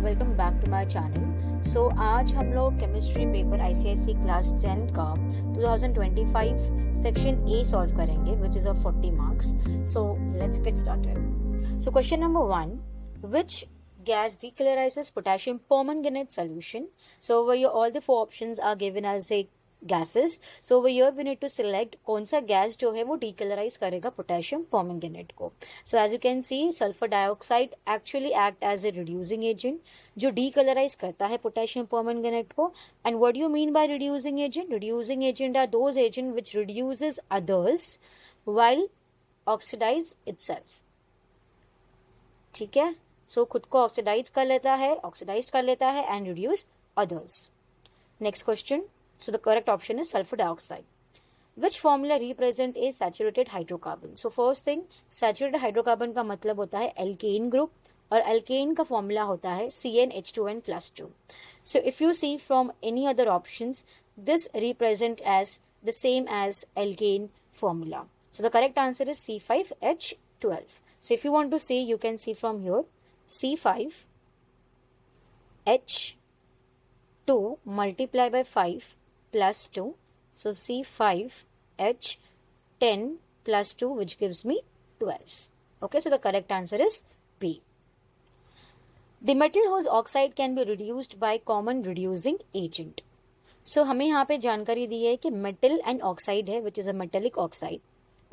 Welcome back to my channel. So आज हम लोग केमिस्ट्री पेपर आईसीएसई क्लास 10 का 2025 सेक्शन ए सॉल्व करेंगे which is of 40 marks. So let's get started. So question number 1, which gas decolorizes potassium permanganate solution? So over here all the four options are given as a gases. So over here we need to select कौन सा gas जो है वो decolorize करेगा potassium permanganate को. So as you can see sulphur dioxide actually act as a reducing agent जो decolorize करता है पोटेशियम परमैंगनेट को. And what do you mean by reducing agent? Reducing agent are those agent which reduces others while oxidize itself. ठीक है, सो खुद को oxidise कर लेता है and reduce others. Next question. So the correct option is sulphur dioxide. Which formula represent a saturated hydrocarbon? So first thing, saturated hydrocarbon का मतलब होता है एल्केन ग्रुप और एल्केन का फॉर्मूला होता है CnH2n+2. So if you see from any other options this represent as the same as alkane formula. So the correct answer is C5H12. So if you want to see, you can see from here C5H2 multiply by 5 plus 2. So C5H10 plus 2 which gives me 12. Okay, so the correct answer is B. The metal whose oxide can be reduced by common reducing agent. So हमें यहाँ पे जानकारी दी है कि metal and oxide है which is a metallic oxide.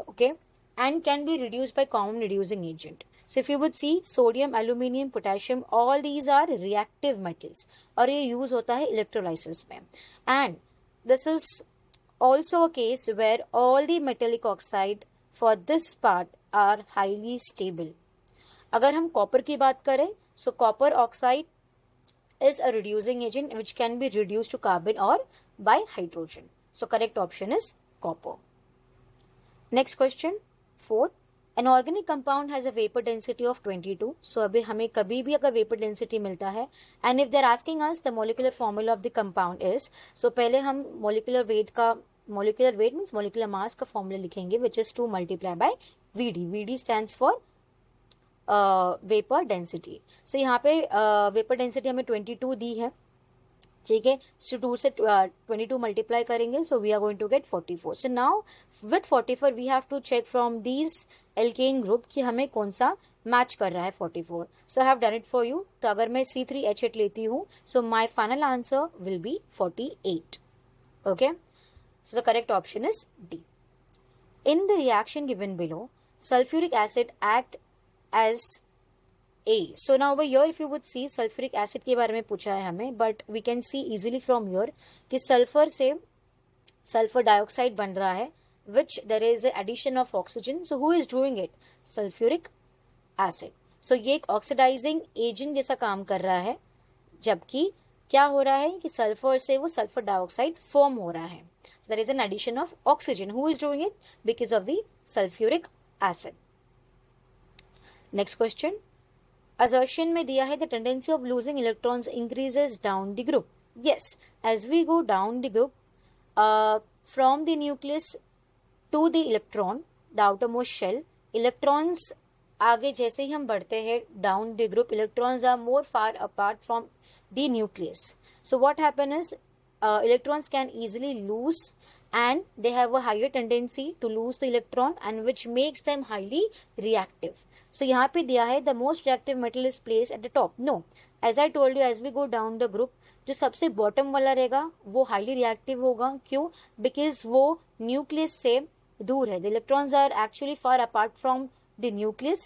Okay. And can be reduced by common reducing agent. So if you would see sodium, aluminium, potassium, all these are reactive metals और ये use होता है electrolysis में. And this is also a case where all the metallic oxide for this part are highly stable. अगर हम copper की बात करें, so copper oxide is a reducing agent which can be reduced to carbon or by hydrogen. So correct option is copper. Next question. Fourth, an organic compound has a vapor density of 22. So अभी हमें कभी भी अगर vapor density मिलता है and if they're asking us the molecular formula of the compound is, so पहले हम molecular weight means molecular mass का formula लिखेंगे which is 2 multiply by VD. VD stands for vapor density. So यहाँ पे vapor density हमें 22 दी है, ठीक है. सो 2 से 22 मल्टीप्लाई करेंगे, so we are going to get 44. So now with 44 we have to check from these alkane group कि हमें कौन सा मैच कर रहा है 44. So I have done it for you. तो अगर मैं C3H8 लेती हूँ, so my final answer will be 48. Okay, so the correct option is D. In the reaction given below sulphuric acid act as A. So now over here if you would see sulfuric acid के बारे में पूछा है हमें, but we can see easily from here कि sulphur से sulphur dioxide बन रहा है which there is a addition of oxygen. So who is doing it? Sulfuric acid. So ये एक ऑक्सीडाइजिंग एजेंट जैसा काम कर रहा है, जबकि क्या हो रहा है कि सल्फर से वो सल्फर डाइऑक्साइड फॉर्म हो रहा है. There is an addition of oxygen. Who is doing it? Because of the sulfuric acid. Next question. Assertion में दिया है the tendency of losing electrons increases down the group. Yes, as we go down the group from the nucleus to the electron, the outermost shell, electrons आगे जैसे ही हम बढ़ते हैं down the group, electrons are more far apart from the nucleus. So what happens is electrons can easily lose and they have a higher tendency to lose the electron and which makes them highly reactive. So यहाँ पे दिया है the most reactive metal is placed at the top. No, as I told you, as we go down the group, जो सबसे bottom वाला रहेगा वो highly reactive होगा. क्यों? Because वो nucleus से दूर है. The electrons are actually far apart from the nucleus.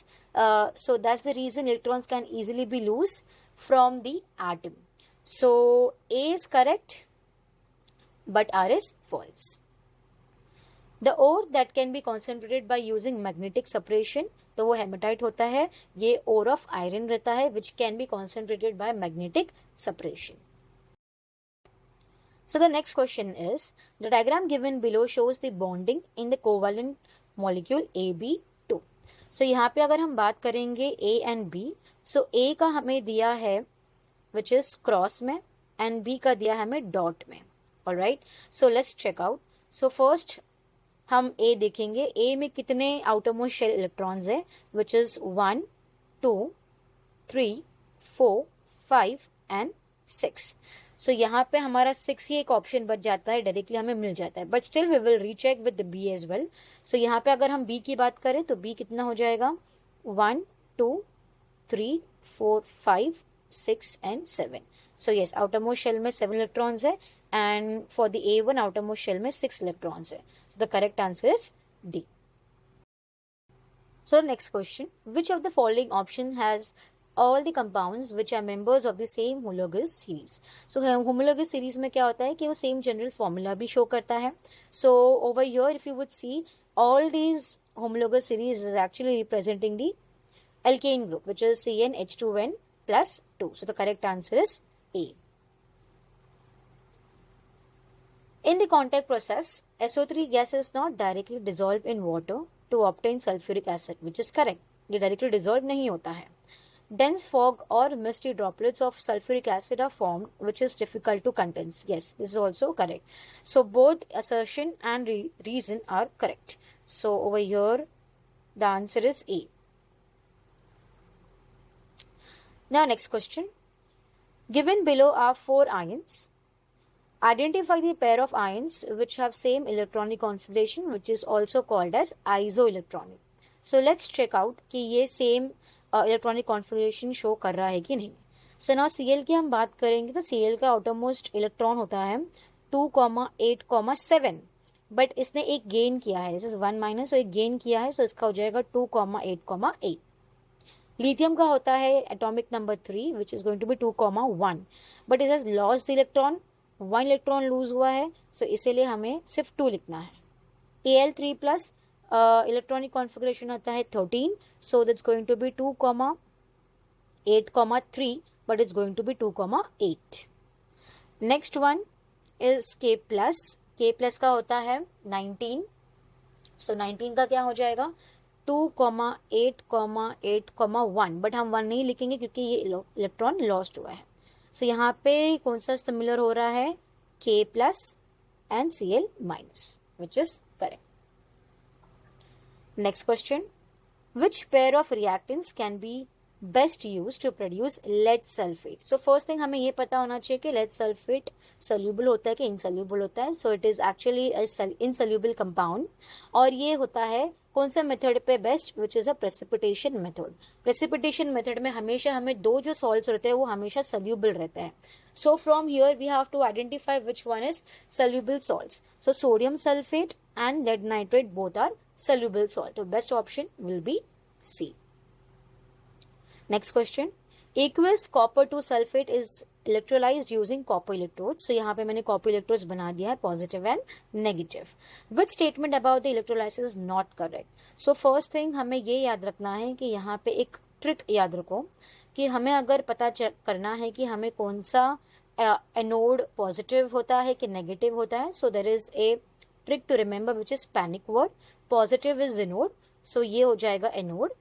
So that's the reason electrons can easily be loose from the atom. So A is correct, but R is false. The ore that can be concentrated by using magnetic separation, तो वो haematite होता है. ये ore of iron रहता है which can be concentrated by magnetic separation. So the next question is the diagram given below shows the bonding in the covalent molecule AB2. So यहाँ पे अगर हम बात करेंगे A and B, so A का हमें दिया है विच इज क्रॉस में एंड B का दिया है हमें डॉट में. Alright, so let's check out. So first हम A देखेंगे. A में कितने आउटरमोस्ट शेल इलेक्ट्रॉन्स है विच इज 1 2 3 4 5 and 6. सो यहाँ पे हमारा 6 ही एक ऑप्शन बच जाता है, डायरेक्टली हमें मिल जाता है, but still we will recheck with the B as well. सो यहाँ पे अगर हम बी की बात करें तो बी कितना हो जाएगा, 1 2 3 4 5 6 and 7. So yes, outermost shell में 7 इलेक्ट्रॉन्स है and for the A1 outermost shell में 6 इलेक्ट्रॉन्स है. So the correct answer is D. So the next question, which of the following option has all the compounds which are members of the same homologous series? So homologous series में क्या होता है कि वो same general formula भी show करता है. So over here if you would see, all these homologous series is actually representing the alkane group, which is CnH2n plus 2. So the correct answer is A. In the contact process, SO3 gas is not directly dissolved in water to obtain sulfuric acid, which is correct. ये directly dissolved नहीं होता है. Dense fog or misty droplets of sulfuric acid are formed, which is difficult to condense. Yes, this is also correct. So both assertion and reason are correct. So over here, the answer is A. Now next question. Given below are 4 ions. Identify the pair of ions which have same electronic configuration, which is also called as isoelectronic. So let's check out कि ये same electronic configuration show कर रहा है कि नहीं. So now Cl की हम बात करेंगे तो Cl का outermost इलेक्ट्रॉन होता है 2,8,7, बट इसने एक गेन किया है, दिस इज 1 माइनस, तो एक गेन किया है, सो इसका हो जाएगा 2,8,8. लिथियम का होता है atomic number 3 which is going to be 2,1, but it has lost the electron, 1 electron lose हुआ है, सो इसीलिए हमें सिर्फ 2 लिखना है. Al3 प्लस इलेक्ट्रॉनिक कॉन्फ़िगरेशन होता है 13, so that's going to be 2,8,3, but it's going to be 2,8. Next one is K plus का होता है 19, सो 19 का क्या हो जाएगा 2,8,8,1, बट हम 1 नहीं लिखेंगे क्योंकि ये इलेक्ट्रॉन लॉस्ट हुआ है. सो यहाँ पे कौन सा सिमिलर हो रहा है K plus and Cl minus, which is correct. Next question, which pair of reactants can be best use to produce lead sulphate. So first thing हमें ये पता होना चाहिए कि लेड सल्फेट सोल्यूबल होता है कि इनसोल्यूबल होता है. सो it is actually insoluble compound, और ये होता है कौन सा मेथड पे best, which is a precipitation method. Precipitation method में हमेशा हमें दो जो सॉल्ट्स रहते हैं वो हमेशा सोल्यूबल रहते हैं. So from here we have to identify which one is soluble salts. So sodium sulphate and lead nitrate both are soluble salt. तो best option will be C. Next question, aqueous copper 2 sulfate is electrolyzed using copper electrodes. So यहाँ पे मैंने copper electrodes बना दिया है positive and negative. Which statement about the electrolysis is not correct? So first thing हमें ये याद रखना है कि यहाँ पे एक ट्रिक याद रखो कि हमें अगर पता करना है कि हमें कौन सा एनोड पॉजिटिव होता है कि नेगेटिव होता है. So there is a trick to remember which is panic word. Positive is anode, so ये हो जाएगा anode.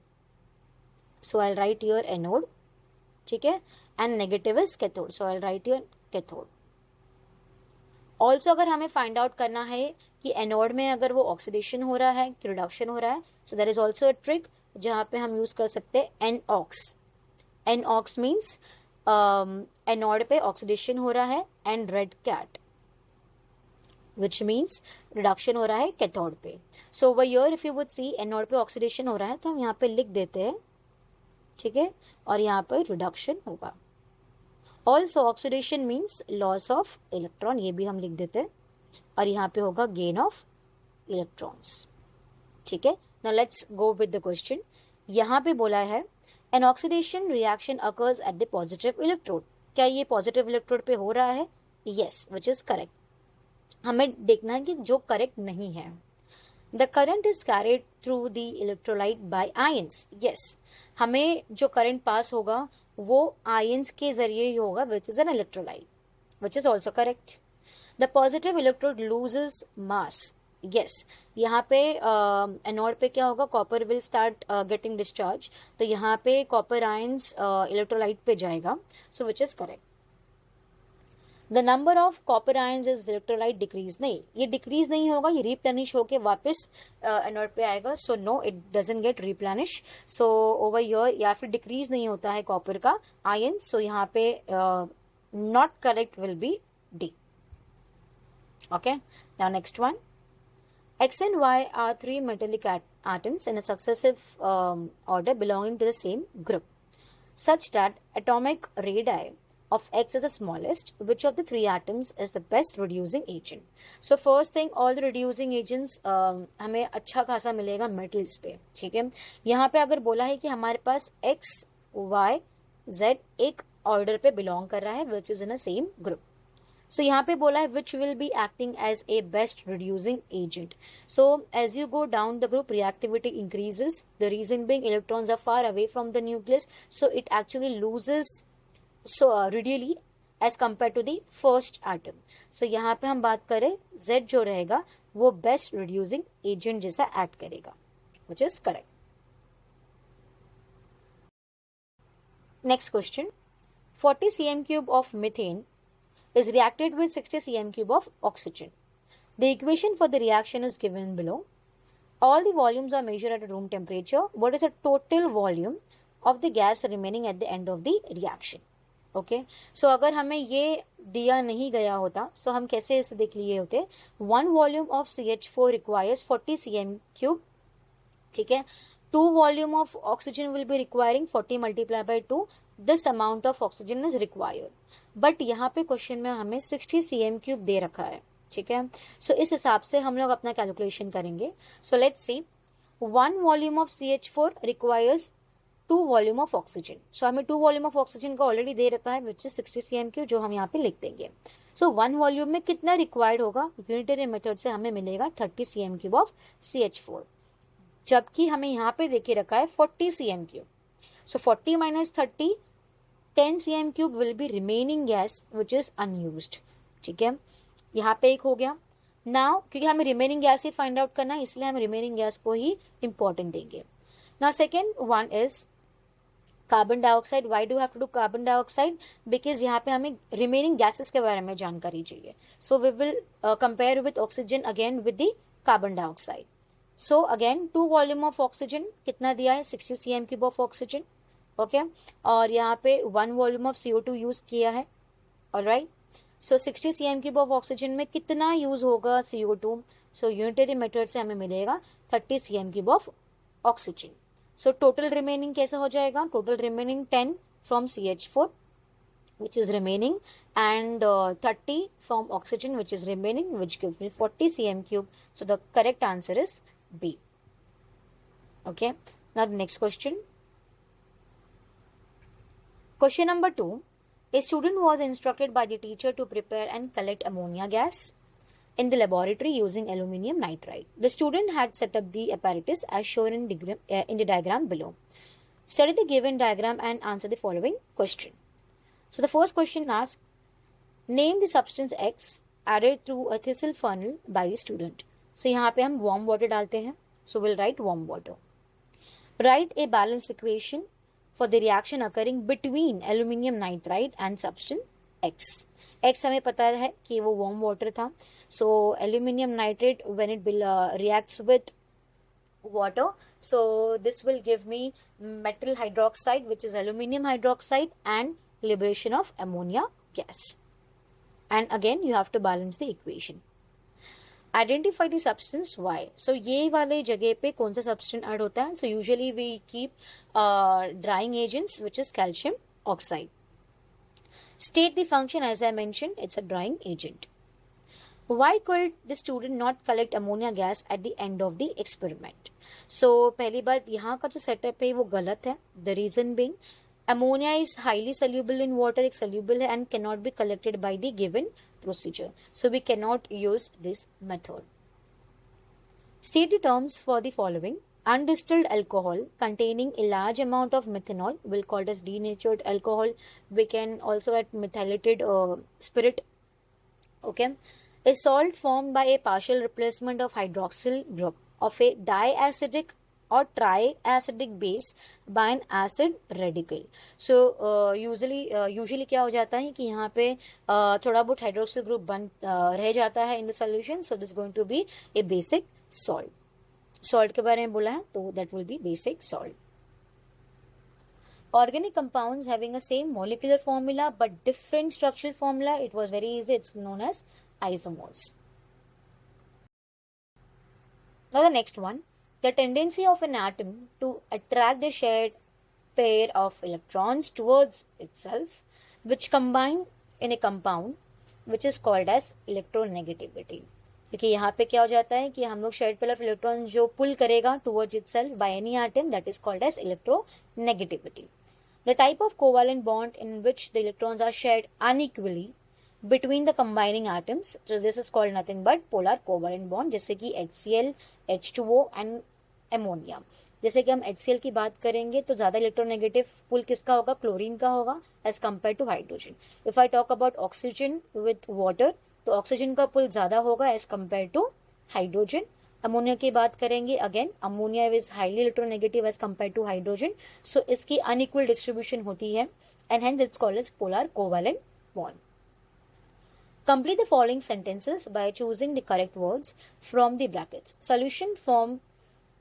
So I write your anode, ठीक है, and negative is cathode, so I write your cathode. Also अगर हमें find out करना है कि एनोड में अगर वो ऑक्सीडेशन हो रहा है कि रिडक्शन हो रहा है, so there is also a trick जहाँ पे हम यूज कर सकते हैं एनऑक्स. एनऑक्स मीन्स एनोड पे ऑक्सीडेशन हो रहा है, and red cat which means reduction हो रहा है कैथोड पे. So over here if you would see anode पे ऑक्सीडेशन हो रहा है तो हम यहाँ पे लिख देते हैं, ठीक है, और यहाँ पर रिडक्शन होगा. Also oxidation means loss of electron, ये भी हम लिख देते हैं, और यहाँ पे होगा गेन ऑफ इलेक्ट्रॉन्स. ठीक है, now let's go with the question. यहाँ पे बोला है an oxidation reaction occurs at the positive electrode. क्या ये पॉजिटिव इलेक्ट्रोड पे हो रहा है? Yes, which is correct. हमें देखना है कि जो करेक्ट नहीं है. The current is carried through the electrolyte by ions. Yes, हमें जो करंट पास होगा वो आयंस के जरिए ही होगा, which is an electrolyte, which is also correct. The positive electrode loses mass. Yes, यहाँ पे एनोड पे क्या होगा, copper will start getting discharge, तो यहाँ पे कॉपर आयंस इलेक्ट्रोलाइट पे जाएगा, so which is correct. The number of copper ions is electrolyte decrease, नहीं ये डिक्रीज नहीं होगा, ये रिप्लेनिश होके वापस एनोड पे आएगा. So no, it doesn't get replenish. So over here, या फिर डिक्रीज नहीं होता है कॉपर का आयन. सो यहाँ पे not correct will be D. Okay, now next one. X and Y are three metallic atoms in a successive order belonging to the same group, such that atomic radii of X is the smallest. Which of the three atoms is the best reducing agent? So first thing, all the reducing agents हमें अच्छा खासा मिलेगा metals पे. ठीक है, यहाँ पे अगर बोला है कि हमारे पास X, Y, Z एक order पे belong कर रहा है, which is in a same group. So यहाँ पे बोला है which will be acting as a best reducing agent. So as you go down the group, reactivity increases. The reason being electrons are far away from the nucleus, so it actually loses so readily as compared to the first atom. So यहाँ पे हम बात करें Z जो रहेगा वो best reducing agent जैसा act करेगा, which is correct. Next question. 40 cm cube of methane is reacted with 60 cm cube of oxygen. The equation for the reaction is given below. All the volumes are measured at room temperature. What is the total volume of the gas remaining at the end of the reaction? Okay, so अगर हमें ये दिया नहीं गया होता, so हम कैसे इसे देख लिए होते. 1 volume of CH4 requires 40 cm cube. ठीक है, 2 volume of oxygen will be requiring 40 multiplied by 2. This amount of oxygen is required. But यहाँ पे क्वेश्चन में हमें 60 cm क्यूब दे रखा है. ठीक है, सो इस हिसाब से हम लोग अपना कैलकुलेशन करेंगे. So let's see, 1 volume of CH4 requires 2 volume of oxygen. So हमें 2 वॉल्यूम ऑफ ऑक्सीजन का ऑलरेडी दे रखा है विच इज 60 cm क्यूब, जो हम यहाँ पे लिख देंगे. सो 1 वॉल्यूम में कितना रिक्वायर्ड होगा, यूनिटरी मेथड से हमें मिलेगा 30 cm क्यूब ऑफ CH4, जबकि हमें यहाँ पे देखे रखा है 40 cm cube. So 40 minus 30, 10 cm cube will be remaining gas which is unused. ठीक है, यहाँ पे एक हो गया. नाउ क्योंकि हमें रिमेनिंग गैस ही फाइंड आउट करना है, इसलिए हम रिमेनिंग गैस को ही इंपॉर्टेंट देंगे. Now second one is carbon dioxide. Why do have to do carbon dioxide? Because यहाँ पे हमें रिमेनिंग गैसेस के बारे में जानकारी चाहिए. So we will compare with oxygen again with the carbon dioxide. So again 2 volume of oxygen कितना दिया है, 60 cm cube of oxygen. Okay, और यहाँ पे 1 वॉल्यूम ऑफ CO2 यूज किया है. Alright, so 60 cm cube of oxygen में कितना यूज होगा CO2? सो यूनिटरी मेथड से हमें मिलेगा 30 cm cube of oxygen. So total remaining कैसे हो जाएगा, total remaining 10 from CH4 which is remaining and 30 from oxygen which is remaining, which gives me 40 cm cube. So the correct answer is B. Okay, now the next question. Question number 2. A student was instructed by the teacher to prepare and collect ammonia gas in the laboratory using aluminum nitride. The student had set up the apparatus as shown in the diagram below. Study the given diagram and answer the following question. So the first question asks, name the substance X added through a thistle funnel by the student. So यहाँ पे हम warm water डालते हैं. So we'll write warm water. Write a balance equation for the reaction occurring between aluminum nitride and substance X. X हमें पता है कि वो warm water था. So aluminum nitrate when it reacts with water, so this will give me metal hydroxide which is aluminum hydroxide and liberation of ammonia gas. And again you have to balance the equation. Identify the substance Y. So ये वाले जगह पे कौन सा substance add होता है? So usually we keep drying agents which is calcium oxide. State the function as I mentioned, it's a drying agent. Why could the student not collect ammonia gas at the end of the experiment? So पहली बात, यहाँ का जो setup है वो गलत है. The reason being ammonia is highly soluble in water, एक soluble है and cannot be collected by the given procedure. So we cannot use this method. State the terms for the following. Undistilled alcohol containing a large amount of methanol will called as denatured alcohol. We can also add methylated spirit. Okay. A salt formed by a partial replacement of hydroxyl group of a diacidic or triacidic base by an acid radical. So usually क्या हो जाता है कि यहाँ पे थोड़ा बहुत hydroxyl group बन रह जाता है in the solution. So this is going to be a basic salt. Salt के बारे में बोला है तो that will be basic salt. Organic compounds having a same molecular formula but different structural formula, it was very easy, it's known as isomers. Now the next one, the tendency of an atom to attract the shared pair of electrons towards itself which combine in a compound which is called as electronegativity. क्योंकि यहाँ पे क्या हो जाता है कि हम लोग शेयर्ड पेयर ऑफ इलेक्ट्रॉन जो पुल करेगा towards itself by any atom that is called as electronegativity. The type of covalent bond in which the electrons are shared unequally between the combining atoms. So this is called nothing but polar covalent bond, जैसे कि HCl, H2O and ammonia. जैसे कि हम HCl की बात करेंगे तो ज़्यादा इलेक्ट्रोनेगेटिव पुल किसका होगा, क्लोरीन का होगा as compare to hydrogen. If I talk about oxygen with water तो ऑक्सीजन का पुल ज़्यादा होगा as compare to hydrogen. Ammonia की बात करेंगे, again ammonia is highly electronegative as compare to hydrogen. So इसकी अनइक्वल डिस्ट्रीब्यूशन होती है and hence it's called as polar covalent bond. Complete the following sentences by choosing the correct words from the brackets. Solution form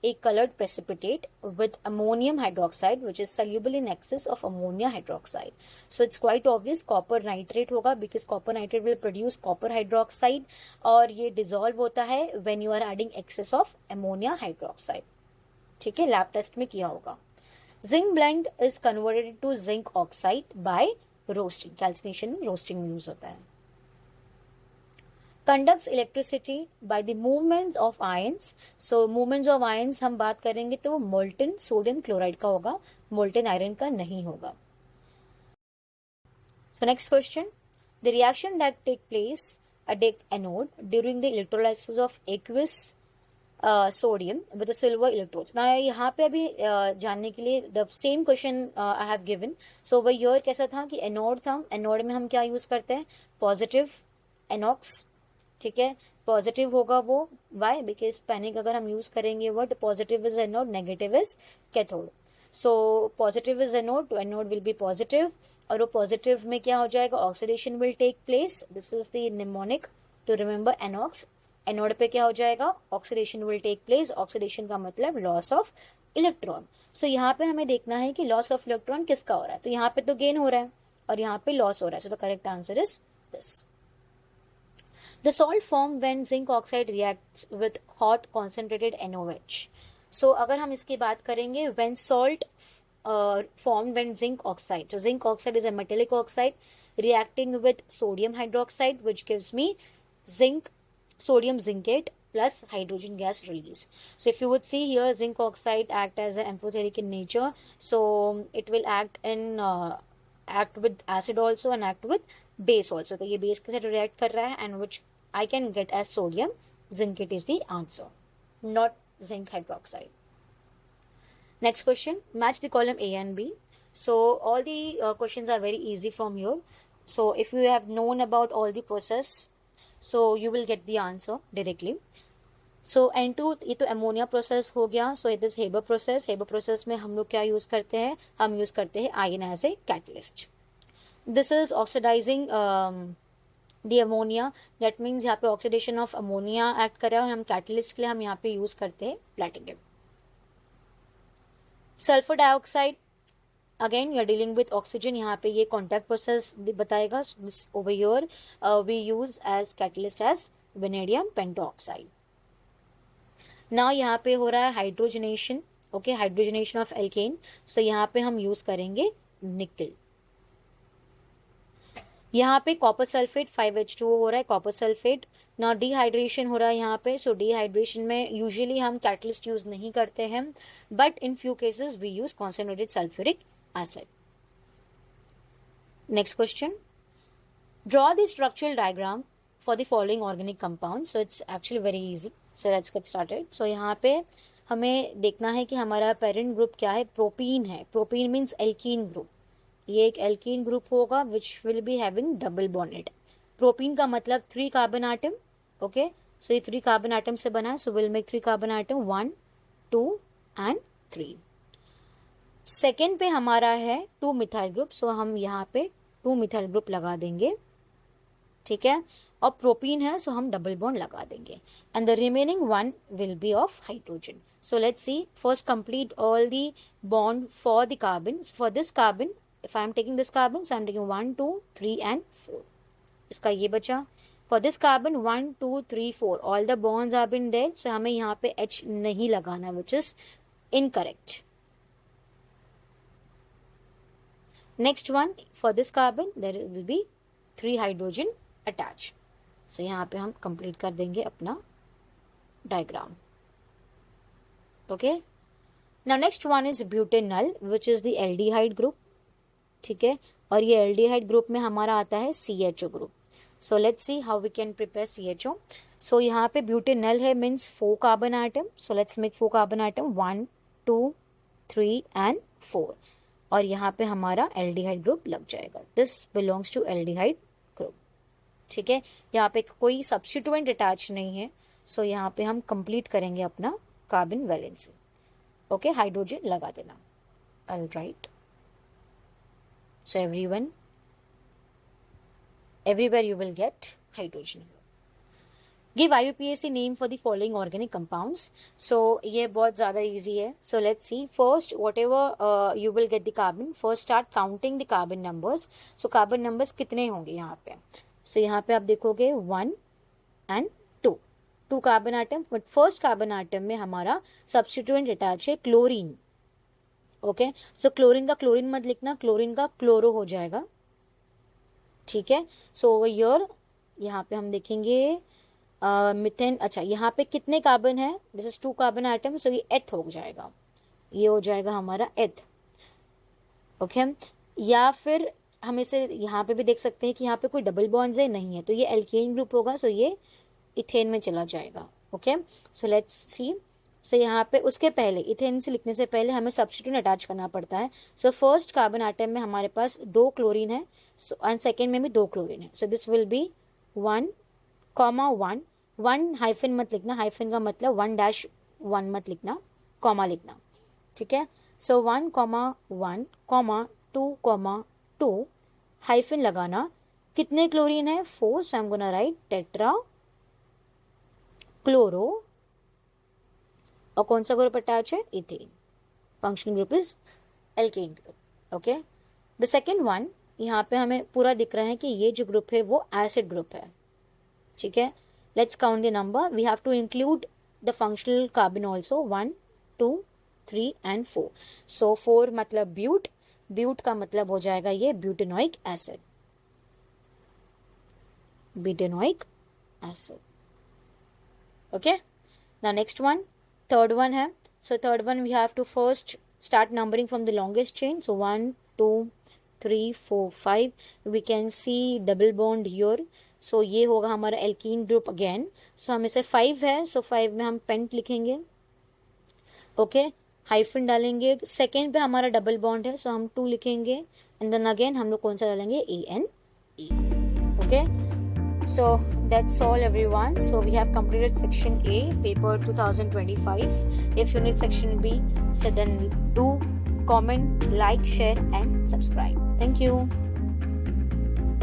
a colored precipitate with ammonium hydroxide which is soluble in excess of ammonia hydroxide. So it's quite obvious copper nitrate होगा because copper nitrate will produce copper hydroxide और ये dissolve होता है when you are adding excess of ammonia hydroxide. ठीक है, lab test में किया होगा. Zinc blend is converted to zinc oxide by roasting. Calcination roasting में use होता है. Conducts electricity by the movements of ions. So movements of ions हम बात करेंगे तो molten sodium chloride का होगा, molten iron का नहीं होगा. So next question, the reaction that take place at the anode during the electrolysis of aqueous sodium with the silver electrodes. Now यहाँ पे अभी जानने के लिए the same question I have given. So over here कैसा था कि anode था, anode में हम क्या यूज करते हैं, पॉजिटिव एनॉक्स. ठीक है, पॉजिटिव होगा वो, वाई, बिकॉज पैनिक अगर हम यूज करेंगे word positive is anode, negative is cathode. So positive is anode तो एनोड विल बी पॉजिटिव और वो पॉजिटिव में क्या हो जाएगा, oxidation will take place. This is the mnemonic to remember anox. Anode पे क्या हो जाएगा, oxidation will take place. Oxidation का मतलब लॉस ऑफ इलेक्ट्रॉन. सो यहाँ पे हमें देखना है कि लॉस ऑफ इलेक्ट्रॉन किसका हो रहा है, तो यहाँ पे तो गेन हो रहा है और यहाँ पे लॉस हो रहा है. So the correct answer is this. The salt form when zinc oxide reacts with hot concentrated NaOH. So अगर हम इसकी बात करेंगे when salt formed when zinc oxide. So zinc oxide is a metallic oxide reacting with sodium hydroxide which gives me sodium zincate plus hydrogen gas release. So if you would see here, zinc oxide act as an amphoteric in nature. So it will act with acid also and act with base also. तो ये base के साथ react कर रहा है and which I can get as sodium zincate is the answer, not zinc hydroxide. Next question, match the column A and B. So all the questions are very easy from here. So if you have known about all the process, so you will get the answer directly. So N2 ये तो ammonia process हो गया. So it is Haber process. Haber process में हम लोग क्या use करते हैं, हम यूज करते हैं iron as a catalyst. This is oxidising the ammonia. That means यहाँ पे ऑक्सीडेशन ऑफ अमोनिया एक्ट कर रहा है और हम कैटलिस्ट के लिए हम यहाँ पे यूज करते हैं platinum. Sulphur dioxide, again you are dealing with oxygen. यहाँ पे ये कॉन्टैक्ट प्रोसेस बताएगा. Over here we use as catalyst as vanadium pentoxide. Now यहाँ पे हो रहा है hydrogenation. Okay, hydrogenation of alkane. So यहाँ पे हम यूज करेंगे निकल. यहाँ पे कॉपर सल्फेट 5H2O हो रहा है, कॉपर सल्फेट. ना डिहाइड्रेशन हो रहा है यहाँ पे. सो डिहाइड्रेशन में यूजुअली हम कैटलिस्ट यूज नहीं करते हैं but in few cases we use concentrated sulphuric acid. Next question, draw the structural diagram for the following organic compound. So it's actually very easy. So let's get started. So यहाँ पे हमें देखना है कि हमारा पेरेंट ग्रुप क्या है, propene है. Propene means alkene group. ये एक एल्कीन ग्रुप होगा which will be having double bonded. Propene का मतलब 3 कार्बन आटम. ओके, सो ये 3 कार्बन आटम से बना है. So will make 3 carbon atom 1 2 and 3। Second पे हमारा है 2 मिथाइल ग्रुप, सो हम यहाँ पे 2 मिथाइल ग्रुप लगा देंगे, ठीक है। और प्रोपीन है, सो हम डबल बॉन्ड लगा देंगे, and the remaining 1 will be of hydrogen. So let's see, first complete all the bond for the carbon. For this carbon, if I am taking this carbon, so I am taking 1 2 3 and 4। इसका ये बचा। For this carbon 1 2 3 4 all the bonds have been there, so हमें यहाँ पे H नहीं लगाना, which is incorrect. Next one, for this carbon there will be 3 hydrogen attached. So यहाँ पे हम complete कर देंगे अपना diagram. Okay. Now next one is butanol, which is the aldehyde group. ठीक है, और ये aldehyde group में हमारा आता है CHO group. So let's see how we can prepare CHO. So यहाँ पे butanol है means 4 carbon atom. So let's make 4 carbon atom, 1 2 3 and 4. और यहाँ पे हमारा एल्डिहाइड ग्रुप लग जाएगा। This belongs to aldehyde group, ठीक है। यहाँ पे कोई सब्स्टिट्यूएंट अटैच नहीं है, सो यहाँ पे हम कंप्लीट करेंगे अपना कार्बन वैलेंसी। ओके, हाइड्रोजन लगा देना। I'll write. So everywhere you will get hydrogen. Give IUPAC name for the following organic compounds. So ये बहुत ज़्यादा easy है. So let's see. First, whatever you will get the carbon, first start counting the carbon numbers. So carbon numbers कितने होंगे यहाँ पे? So यहाँ पे आप देखोगे 1 and 2. 2 carbon atom. But first carbon atom में हमारा substituent attach है क्लोरीन. ओके, सो क्लोरीन का क्लोरीन मत लिखना, क्लोरीन का क्लोरो हो जाएगा, ठीक है। सो ओवर हियर यहाँ पे हम देखेंगे मिथेन। अच्छा, यहाँ पे कितने कार्बन है? दिस इज 2 कार्बन आइटम, सो ये एथ हो जाएगा, ये हो जाएगा हमारा एथ, ओके। या फिर हम इसे यहाँ पे भी देख सकते हैं कि यहाँ पे कोई डबल बॉन्ड्स है, नहीं है, तो ये एल्केन ग्रुप होगा, सो ये इथेन में चला जाएगा, ओके। सो लेट्स सी। सो यहाँ पे उसके पहले इथेन से लिखने से पहले हमें सब्स्टिट्यूट अटैच करना पड़ता है। सो फर्स्ट कार्बन आइटम में हमारे पास 2 क्लोरीन है, सो एंड सेकेंड में भी 2 क्लोरीन है, so this will be 1,1. 1 hyphen मत लिखना, हाइफन का मतलब 1-1 मत लिखना, कॉमा लिखना, ठीक है। सो 1,1, 2,2 हाइफन लगाना। कितने क्लोरीन है? 4, so I am gonna write tetra chloro, और कौन सा ग्रुप अटैच है? Ethane. Functional group is alkane group, okay. The second one, यहाँ पे हमें पूरा दिख रहा है कि ये जो ग्रुप है वो एसिड ग्रुप है, ठीक है। Let's count the number, we have to include the functional carbon also, 1 2 3 and 4। सो 4 मतलब ब्यूट, ब्यूट का मतलब हो जाएगा ये butanoic acid, butanoic acid, okay. Now next one, third one है। So third one we have to first start numbering from the longest chain, so 1 2 3 4 5, we can see double bond here, so ये होगा हमारा alkene group again. सो हम इसे 5 है, सो 5 में हम paint लिखेंगे, ओके, हाइफन डालेंगे। सेकेंड पे हमारा डबल बॉन्ड है, सो हम 2 लिखेंगे, एंड देन अगेन हम लोग कौन सा डालेंगे? ANE, okay. So that's all everyone. So we have completed section A, paper 2025. If you need section B, so then do comment, like, share and subscribe. Thank you.